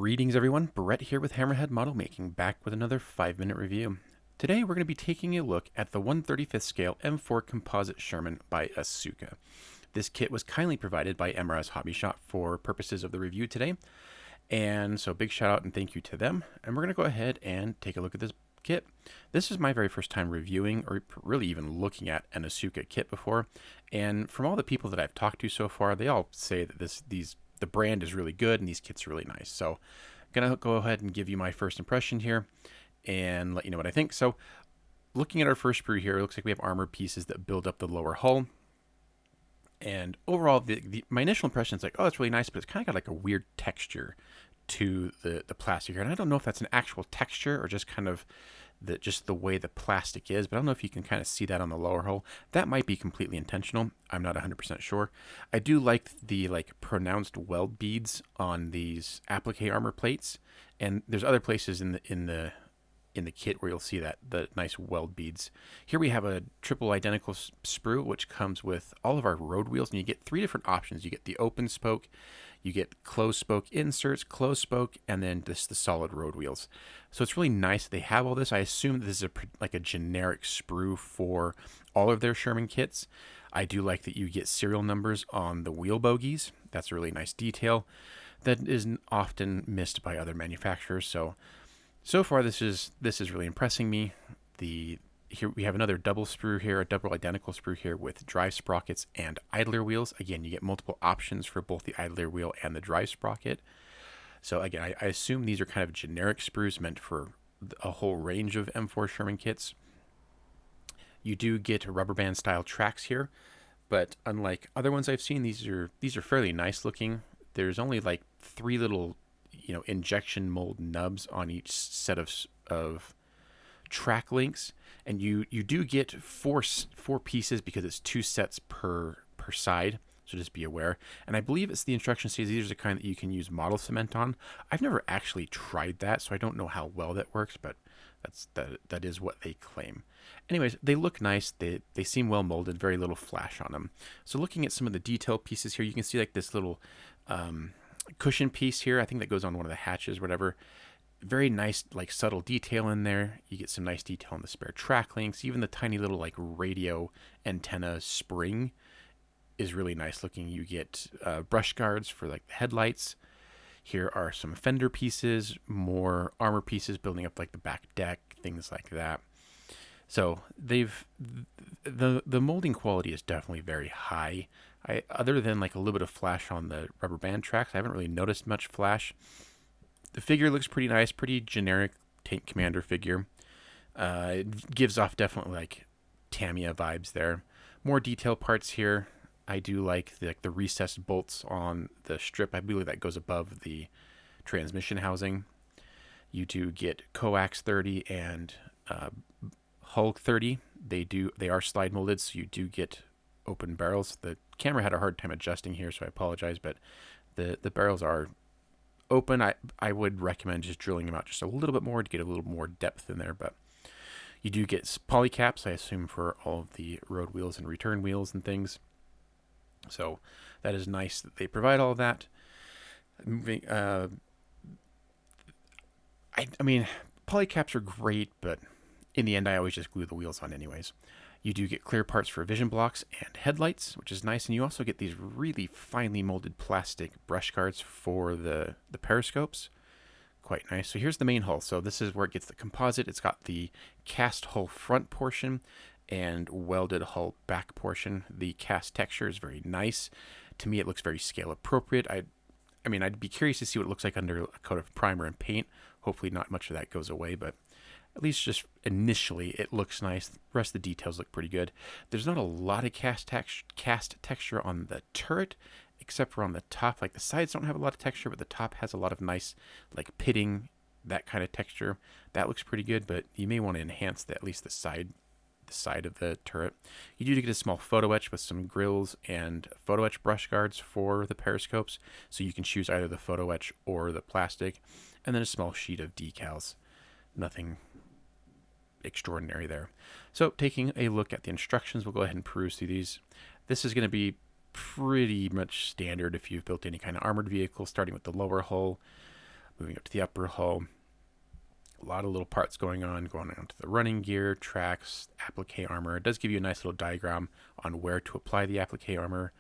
Greetings everyone, Brett here with Hammerhead Model Making, back with another 5-minute review. Today we're going to be taking a look at the 1/35th scale M4 Composite Sherman by Asuka. This kit was kindly provided by MRS Hobby Shop for purposes of the review today, and so big shout out and thank you to them. And we're going to go ahead and take a look at this kit. This is my very first time reviewing or really even looking at an Asuka kit before, and from all the people that I've talked to so far, they all say that the brand is really good and these kits are really nice. So I'm gonna go ahead and give you my first impression here and let you know what I think. So looking at our first sprue here, it looks like we have armor pieces that build up the lower hull. And overall, my initial impression is like, oh, it's really nice, but it's kind of got like a weird texture to the plastic here. And I don't know if that's an actual texture or just kind of the way the plastic is, but I don't know if you can kind of see that on the lower hull. That might be completely intentional. I'm not 100% sure. I do like the pronounced weld beads on these applique armor plates, and there's other places in the kit where you'll see that the nice weld beads. Here we have a triple identical sprue, which comes with all of our road wheels, and you get 3 different options. You get the open spoke, you get closed spoke inserts, closed spoke, and then the solid road wheels. So it's really nice that they have all this. I assume this is like a generic sprue for all of their Sherman kits. I do like that you get serial numbers on the wheel bogies. That's a really nice detail that is often missed by other manufacturers. So far, this is really impressing me. Here we have another double sprue here, a double identical sprue here with drive sprockets and idler wheels. Again, you get multiple options for both the idler wheel and the drive sprocket. So again, I assume these are kind of generic sprues meant for a whole range of M4 Sherman kits. You do get rubber band style tracks here, but unlike other ones I've seen, these are fairly nice looking. There's only like 3 little injection mold nubs on each set of track links, and you do get four pieces because it's 2 sets per side, so just be aware. And I believe it's the instruction says these are the kind that you can use model cement on. I've never actually tried that, so I don't know how well that works, but that is what they claim. Anyways, they look nice. They seem well molded, very little flash on them. So looking at some of the detail pieces here, you can see like this little cushion piece here. I think that goes on one of the hatches, whatever. Very nice, like subtle detail in there. You get some nice detail on the spare track links. Even the tiny little like radio antenna spring is really nice looking. You get brush guards for like the headlights. Here are some fender pieces, more armor pieces building up like the back deck, things like that. So the molding quality is definitely very high. Other than like a little bit of flash on the rubber band tracks, I haven't really noticed much flash. The figure looks pretty nice, pretty generic tank commander figure. It gives off definitely like Tamiya vibes there. More detail parts here. I do like the recessed bolts on the strip. I believe that goes above the transmission housing. You do get coax 30 and Hulk 30. They are slide molded, so you do get open barrels. The camera had a hard time adjusting here, so I apologize, but the barrels are open. I would recommend just drilling them out just a little bit more to get a little more depth in there, but you do get poly caps, I assume, for all of the road wheels and return wheels and things. So that is nice that they provide all of that. Moving, I mean, poly caps are great, but in the end, I always just glue the wheels on anyways. You do get clear parts for vision blocks and headlights, which is nice. And you also get these really finely molded plastic brush guards for the periscopes. Quite nice. So here's the main hull. So this is where it gets the composite. It's got the cast hull front portion and welded hull back portion. The cast texture is very nice. To me, it looks very scale appropriate. I mean, I'd be curious to see what it looks like under a coat of primer and paint. Hopefully not much of that goes away, but at least just initially, it looks nice. The rest of the details look pretty good. There's not a lot of cast texture on the turret, except for on the top. Like the sides don't have a lot of texture, but the top has a lot of nice, like pitting, that kind of texture. That looks pretty good, but you may want to enhance at least the side of the turret. You do get a small photo etch with some grills and photo etch brush guards for the periscopes, so you can choose either the photo etch or the plastic, and then a small sheet of decals. Nothing extraordinary there. So taking a look at the instructions, we'll go ahead and peruse through these. This is going to be pretty much standard if you've built any kind of armored vehicle, starting with the lower hull. Moving up to the upper hull, a lot of little parts going on to the running gear, tracks, applique armor. It does give you a nice little diagram on where to apply the applique armor,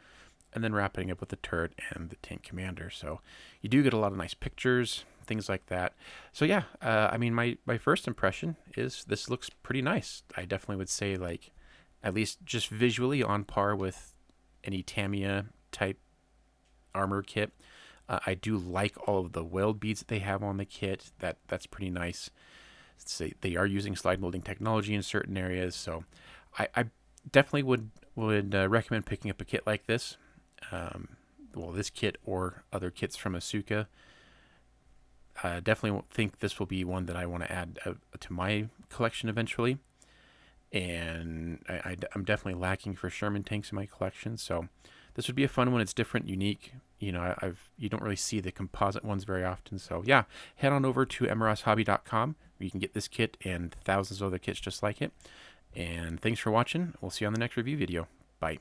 and then wrapping up with the turret and the tank commander. So you do get a lot of nice pictures, things like that. So yeah, I mean, my first impression is this looks pretty nice. I definitely would say, like, at least just visually on par with any Tamiya type armor kit. I do like all of the weld beads that they have on the kit. That's pretty nice. They are using slide molding technology in certain areas, so I definitely would recommend picking up a kit like this. Well, this kit or other kits from Asuka. Definitely think this will be one that I want to add to my collection eventually. And I'm definitely lacking for Sherman tanks in my collection, so this would be a fun one. It's different, unique. You know, you don't really see the composite ones very often. So yeah, head on over to mroshobby.com where you can get this kit and thousands of other kits just like it. And thanks for watching. We'll see you on the next review video. Bye.